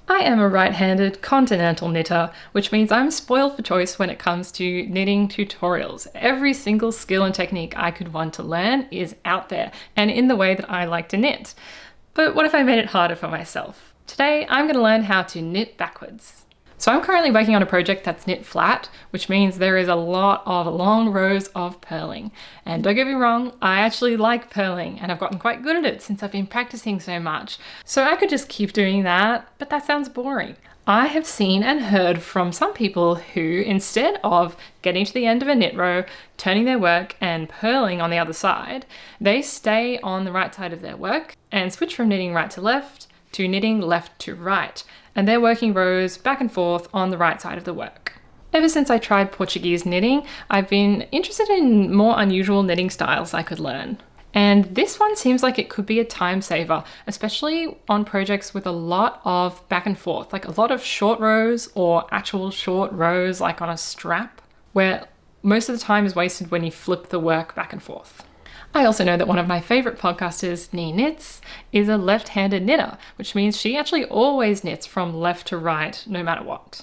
I am a right-handed continental knitter, which means I'm spoiled for choice when it comes to knitting tutorials. Every single skill and technique I could want to learn is out there and in the way that I like to knit. But what if I made it harder for myself? Today, I'm going to learn how to knit backwards. So I'm currently working on a project that's knit flat, which means there is a lot of long rows of purling. And don't get me wrong, I actually like purling and I've gotten quite good at it since I've been practicing so much. So I could just keep doing that, but that sounds boring. I have seen and heard from some people who, instead of getting to the end of a knit row, turning their work and purling on the other side, they stay on the right side of their work and switch from knitting right to left to knitting left to right. And they're working rows back and forth on the right side of the work. Ever since I tried Portuguese knitting, I've been interested in more unusual knitting styles I could learn. And this one seems like it could be a time saver, especially on projects with a lot of back and forth, like a lot of short rows or actual short rows like on a strap, where most of the time is wasted when you flip the work back and forth. I also know that one of my favorite podcasters, Nee Knits, is a left-handed knitter, which means she actually always knits from left to right, no matter what.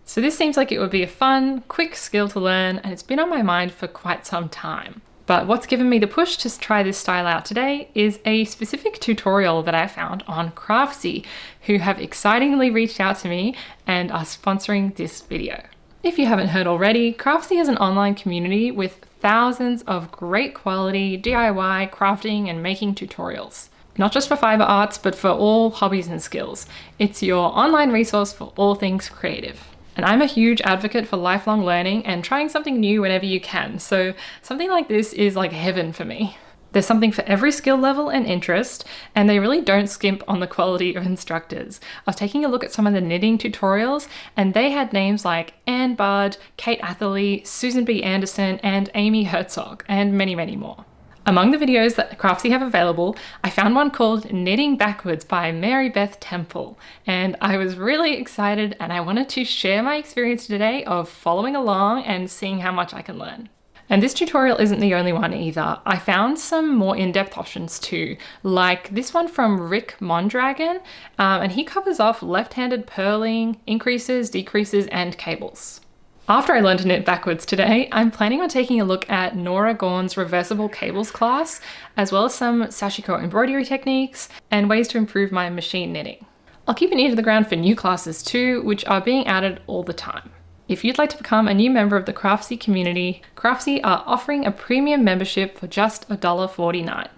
So this seems like it would be a fun, quick skill to learn, and it's been on my mind for quite some time. But what's given me the push to try this style out today is a specific tutorial that I found on Craftsy, who have excitingly reached out to me and are sponsoring this video. If you haven't heard already, Craftsy is an online community with thousands of great quality DIY crafting and making tutorials. Not just for fiber arts, but for all hobbies and skills. It's your online resource for all things creative. And I'm a huge advocate for lifelong learning and trying something new whenever you can, so something like this is like heaven for me. There's something for every skill level and interest, and they really don't skimp on the quality of instructors. I was taking a look at some of the knitting tutorials, and they had names like Anne Budd, Kate Atherley, Susan B. Anderson, and Amy Herzog, and many, many more. Among the videos that Craftsy have available, I found one called Knitting Backwards by Mary Beth Temple, and I was really excited and I wanted to share my experience today of following along and seeing how much I can learn. And this tutorial isn't the only one either. I found some more in-depth options too, like this one from Rick Mondragon, and he covers off left-handed purling, increases, decreases, and cables. After I learned to knit backwards today, I'm planning on taking a look at Nora Gorn's reversible cables class, as well as some sashiko embroidery techniques and ways to improve my machine knitting. I'll keep an ear to the ground for new classes too, which are being added all the time. If you'd like to become a new member of the Craftsy community, Craftsy are offering a premium membership for just $1.49.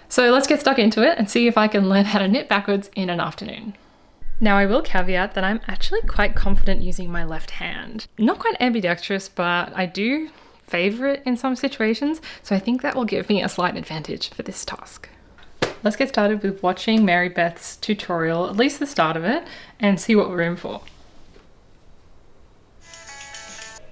So let's get stuck into it and see if I can learn how to knit backwards in an afternoon. Now I will caveat that I'm actually quite confident using my left hand. Not quite ambidextrous, but I do favor it in some situations, so I think that will give me a slight advantage for this task. Let's get started with watching Mary Beth's tutorial, at least the start of it, and see what we're in for.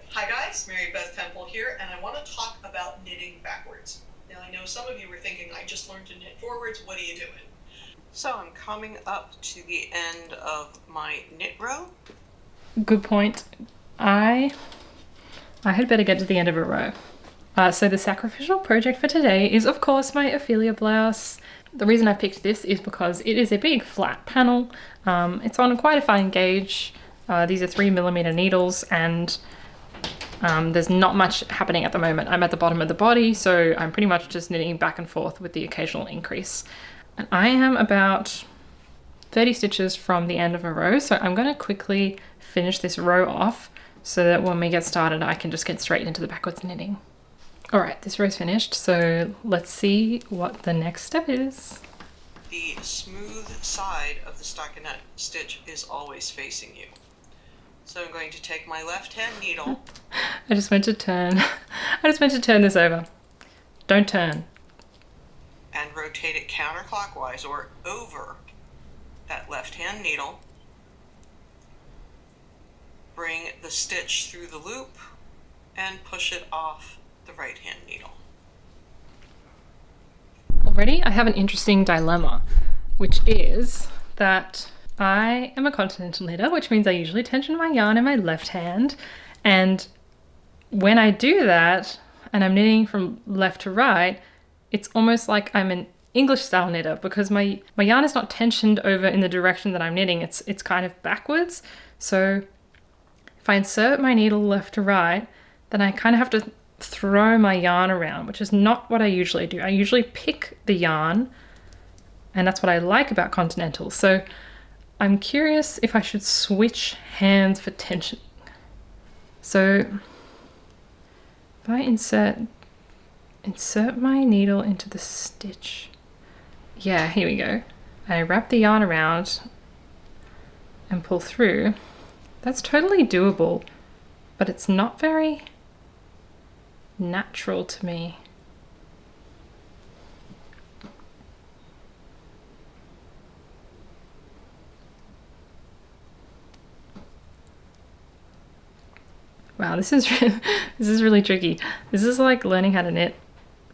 Hi guys, Mary Beth Temple here, and I want to talk about knitting backwards. Now I know some of you were thinking, I just learned to knit forwards, what are you doing? So I'm coming up to the end of my knit row. Good point. I had better get to the end of a row. So the sacrificial project for today is of course my Ophelia blouse. The reason I picked this is because it is a big flat panel. It's on quite a fine gauge. These are 3mm needles, and there's not much happening at the moment. I'm at the bottom of the body, so I'm pretty much just knitting back and forth with the occasional increase. And I am about 30 stitches from the end of a row, so I'm going to quickly finish this row off so that when we get started I can just get straight into the backwards knitting. Alright, this row's finished, so let's see what the next step is. The smooth side of the stockinette stitch is always facing you. So I'm going to take my left hand needle. I just meant to turn this over. Don't turn. And rotate it counterclockwise or over that left hand needle. Bring the stitch through the loop and push it off the right hand needle. Already I have an interesting dilemma, which is that I am a continental knitter, which means I usually tension my yarn in my left hand, and when I do that and I'm knitting from left to right, it's almost like I'm English style knitter because my yarn is not tensioned over in the direction that I'm knitting. It's kind of backwards. So if I insert my needle left to right, then I kind of have to throw my yarn around, which is not what I usually do. I usually pick the yarn, and that's what I like about Continental. So I'm curious if I should switch hands for tensioning. So if I insert my needle into the stitch. Yeah, here we go. I wrap the yarn around and pull through. That's totally doable, but it's not very natural to me. Wow, this is really tricky. This is like learning how to knit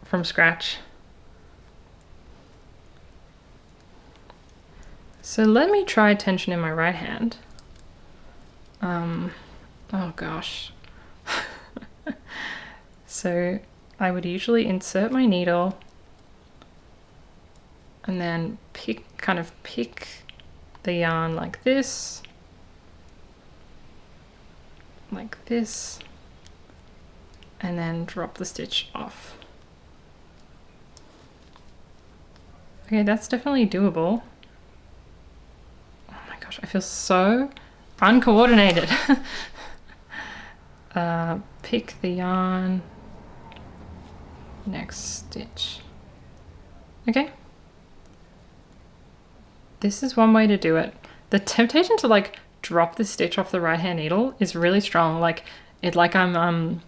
from scratch. So let me try tension in my right hand. Oh gosh. So I would usually insert my needle and then kind of pick the yarn like this, and then drop the stitch off. Okay, that's definitely doable. Oh my gosh, I feel so uncoordinated. Pick the yarn, next stitch. Okay. This is one way to do it. The temptation to like drop the stitch off the right hand needle is really strong. Like I'm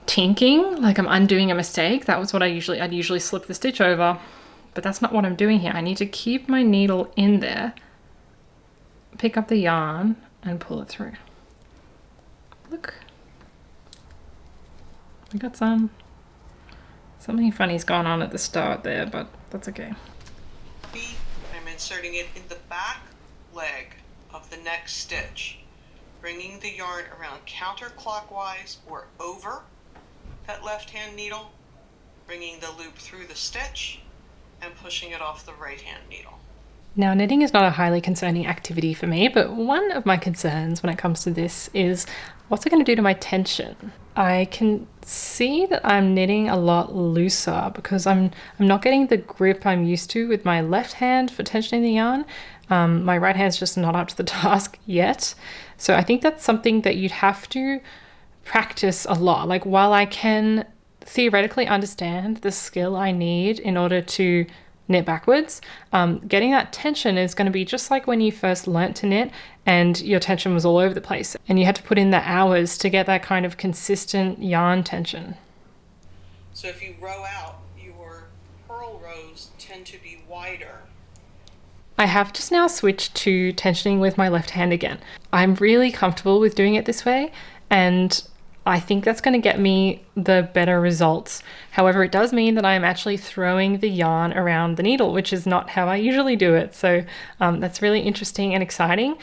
tinking, like I'm undoing a mistake. That was what I'd usually slip the stitch over, but that's not what I'm doing here. I need to keep my needle in there, pick up the yarn and pull it through. Look, we got something funny's gone on at the start there, but that's okay. I'm inserting it in the back leg of the next stitch, bringing the yarn around counterclockwise or over that left hand needle, bringing the loop through the stitch and pushing it off the right hand needle. Now, knitting is not a highly concerning activity for me, but one of my concerns when it comes to this is what's it going to do to my tension? I can see that I'm knitting a lot looser because I'm not getting the grip I'm used to with my left hand for tensioning the yarn. My right hand's just not up to the task yet. So I think that's something that you'd have to practice a lot. Like, while I can theoretically understand the skill I need in order to knit backwards, getting that tension is going to be just like when you first learnt to knit and your tension was all over the place and you had to put in the hours to get that kind of consistent yarn tension. So if you row out, your purl rows tend to be wider. I have just now switched to tensioning with my left hand again. I'm really comfortable with doing it this way, and I think that's going to get me the better results. However, it does mean that I'm actually throwing the yarn around the needle, which is not how I usually do it. So that's really interesting and exciting.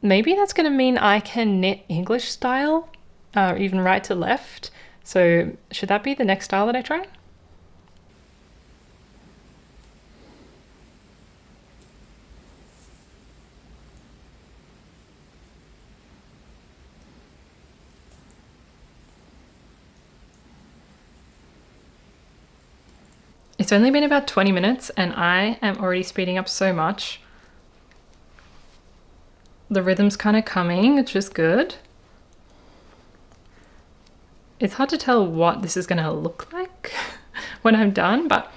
Maybe that's going to mean I can knit English style, even right to left. So should that be the next style that I try? It's only been about 20 minutes and I am already speeding up so much. The rhythm's kind of coming, which is good. It's hard to tell what this is going to look like when I'm done, but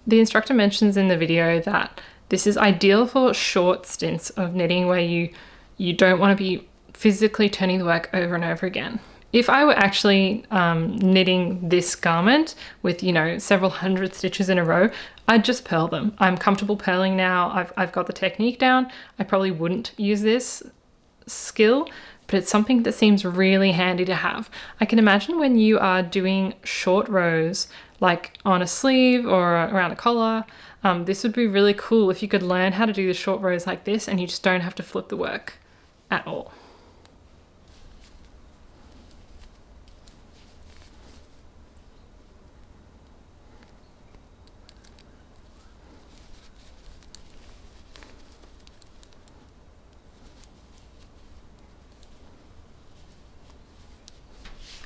the instructor mentions in the video that this is ideal for short stints of knitting where you don't want to be physically turning the work over and over again. If I were actually knitting this garment with, several hundred stitches in a row, I'd just purl them. I'm comfortable purling now. I've got the technique down. I probably wouldn't use this skill, but it's something that seems really handy to have. I can imagine when you are doing short rows, like on a sleeve or around a collar, this would be really cool if you could learn how to do the short rows like this and you just don't have to flip the work at all.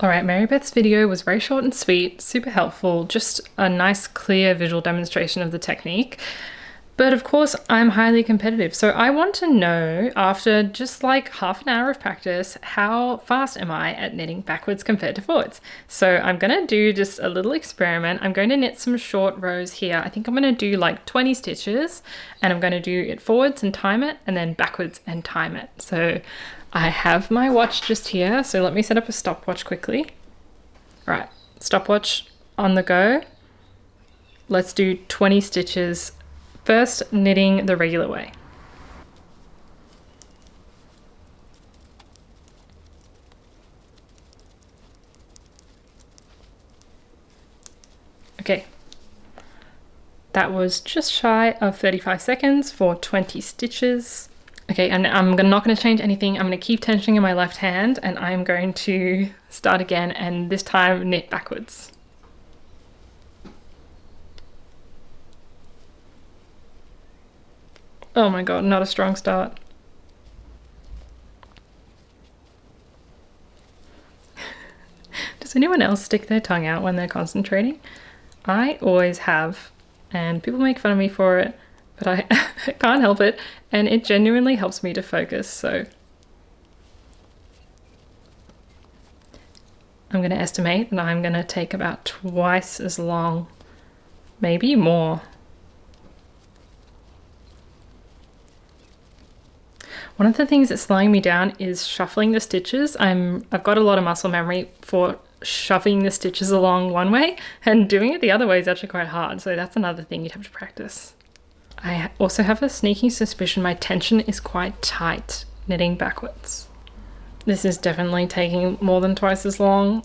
All right, Mary Beth's video was very short and sweet, super helpful, just a nice clear visual demonstration of the technique. But of course, I'm highly competitive, so I want to know, after just like half an hour of practice, how fast am I at knitting backwards compared to forwards? So I'm going to do just a little experiment. I'm going to knit some short rows here. I think I'm going to do like 20 stitches, and I'm going to do it forwards and time it, and then backwards and time it. So I have my watch just here, so let me set up a stopwatch quickly. All right, stopwatch on the go. Let's do 20 stitches. First, knitting the regular way. Okay, that was just shy of 35 seconds for 20 stitches. Okay, and I'm not going to change anything. I'm going to keep tensioning in my left hand, and I'm going to start again, and this time knit backwards. Oh my god, not a strong start. Does anyone else stick their tongue out when they're concentrating? I always have, and people make fun of me for it, but I can't help it, and it genuinely helps me to focus, so I'm going to estimate that I'm going to take about twice as long, maybe more. One of the things that's slowing me down is shuffling the stitches. I've got a lot of muscle memory for shoving the stitches along one way, and doing it the other way is actually quite hard. So that's another thing you'd have to practice. I also have a sneaking suspicion my tension is quite tight knitting backwards. This is definitely taking more than twice as long,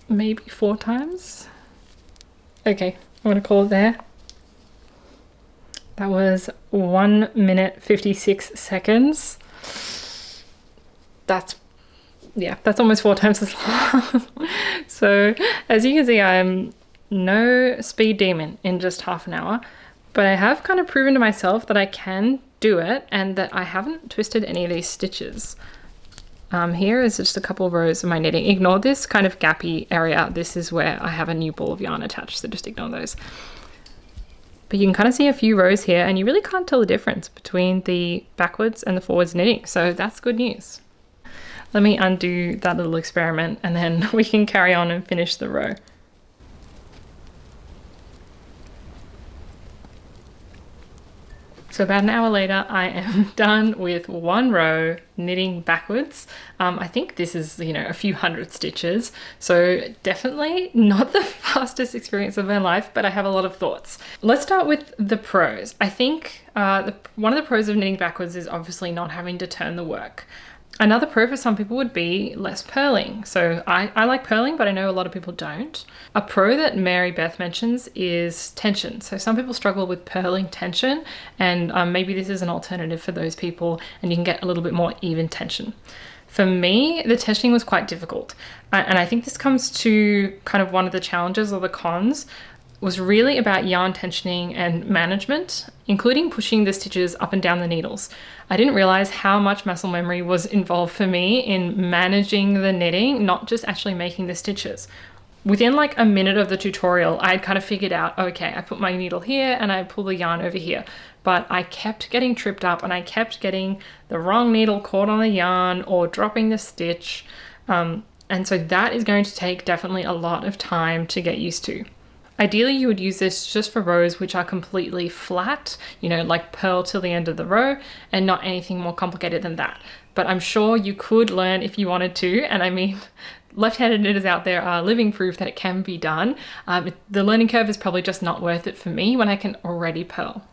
maybe 4 times. Okay, I'm gonna call it there. That was 1 minute 56 seconds. That's almost 4 times as long. So as you can see, I'm no speed demon in just half an hour, but I have kind of proven to myself that I can do it and that I haven't twisted any of these stitches. Here is just a couple of rows of my knitting. Ignore this kind of gappy area. This is where I have a new ball of yarn attached, so just ignore those. But you can kind of see a few rows here, and you really can't tell the difference between the backwards and the forwards knitting, so that's good news. Let me undo that little experiment, and then we can carry on and finish the row. So about an hour later, I am done with 1 row knitting backwards. I think this is, a few hundred stitches. So definitely not the fastest experience of my life, but I have a lot of thoughts. Let's start with the pros. I think one of the pros of knitting backwards is obviously not having to turn the work. Another pro for some people would be less purling. So I like purling, but I know a lot of people don't. A pro that Mary Beth mentions is tension. So some people struggle with purling tension, and maybe this is an alternative for those people, and you can get a little bit more even tension. For me, the tensioning was quite difficult. And I think this comes to kind of one of the challenges or the cons, was really about yarn tensioning and management, including pushing the stitches up and down the needles. I didn't realize how much muscle memory was involved for me in managing the knitting, not just actually making the stitches. Within like a minute of the tutorial, I had kind of figured out, okay, I put my needle here and I pull the yarn over here, but I kept getting tripped up and I kept getting the wrong needle caught on the yarn or dropping the stitch. And so that is going to take definitely a lot of time to get used to. Ideally, you would use this just for rows which are completely flat, like purl till the end of the row, and not anything more complicated than that. But I'm sure you could learn if you wanted to, and I mean, left-handed knitters out there are living proof that it can be done. The learning curve is probably just not worth it for me when I can already purl.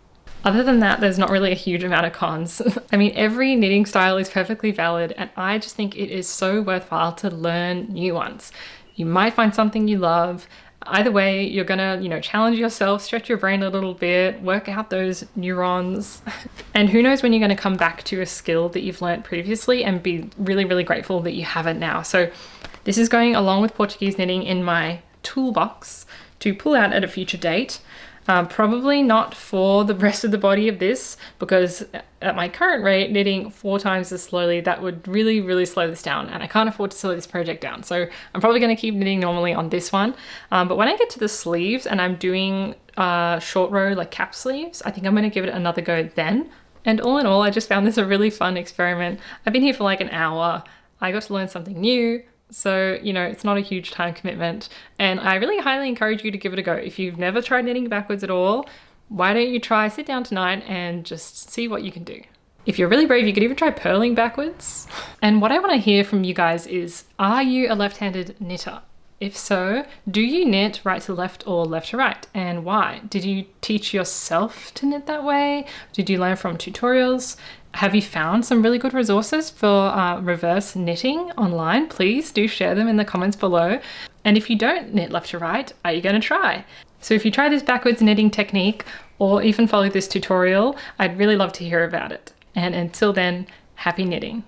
Other than that, there's not really a huge amount of cons. I mean, every knitting style is perfectly valid, and I just think it is so worthwhile to learn new ones. You might find something you love. Either way, you're gonna, challenge yourself, stretch your brain a little bit, work out those neurons. And who knows when you're gonna come back to a skill that you've learnt previously and be really, really grateful that you have it now. So this is going along with Portuguese knitting in my toolbox to pull out at a future date. Probably not for the rest of the body of this, because at my current rate, knitting 4 times as slowly, that would really, really slow this down, and I can't afford to slow this project down. So I'm probably going to keep knitting normally on this one. But when I get to the sleeves and I'm doing short row like cap sleeves, I think I'm going to give it another go then. And all in all, I just found this a really fun experiment. I've been here for like an hour. I got to learn something new. So, you know, it's not a huge time commitment. And I really highly encourage you to give it a go. If you've never tried knitting backwards at all, why don't you sit down tonight and just see what you can do. If you're really brave, you could even try purling backwards. And what I want to hear from you guys is, are you a left-handed knitter? If so, do you knit right to left or left to right, and why? Did you teach yourself to knit that way? Did you learn from tutorials? Have you found some really good resources for reverse knitting online? Please do share them in the comments below. And if you don't knit left to right, are you going to try? So if you try this backwards knitting technique or even follow this tutorial, I'd really love to hear about it. And until then, happy knitting.